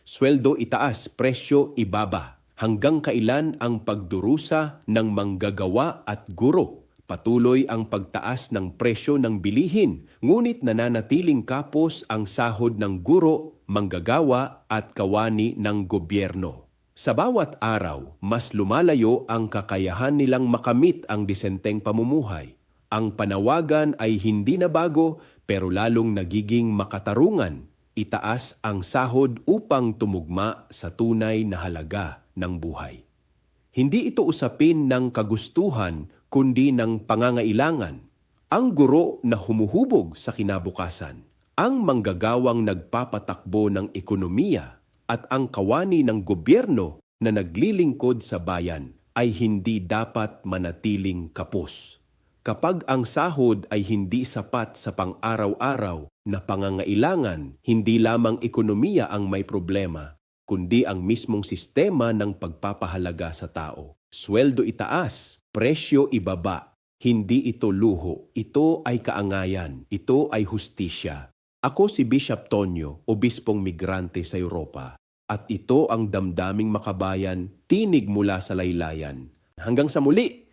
Sweldo itaas, presyo ibaba. Hanggang kailan ang pagdurusa ng manggagawa at guro? Patuloy ang pagtaas ng presyo ng bilihin, ngunit nananatiling kapos ang sahod ng guro, manggagawa at kawani ng gobyerno. Sa bawat araw, mas lumalayo ang kakayahan nilang makamit ang disenteng pamumuhay. Ang panawagan ay hindi na bago pero lalong nagiging makatarungan. Itaas ang sahod upang tumugma sa tunay na halaga ng buhay. Hindi ito usapin ng kagustuhan kundi ng pangangailangan. Ang guro na humuhubog sa kinabukasan, ang manggagawang nagpapatakbo ng ekonomiya, at ang kawani ng gobyerno na naglilingkod sa bayan ay hindi dapat manatiling kapos. Kapag ang sahod ay hindi sapat sa pang-araw-araw na pangangailangan, hindi lamang ekonomiya ang may problema, kundi ang mismong sistema ng pagpapahalaga sa tao. Sweldo itaas, presyo ibaba. Hindi ito luho, ito ay kaangayan, ito ay hustisya. Ako si Bishop Tonyo, obispong migrante sa Europa. At ito ang damdaming makabayan, tinig mula sa laylayan. Hanggang sa muli!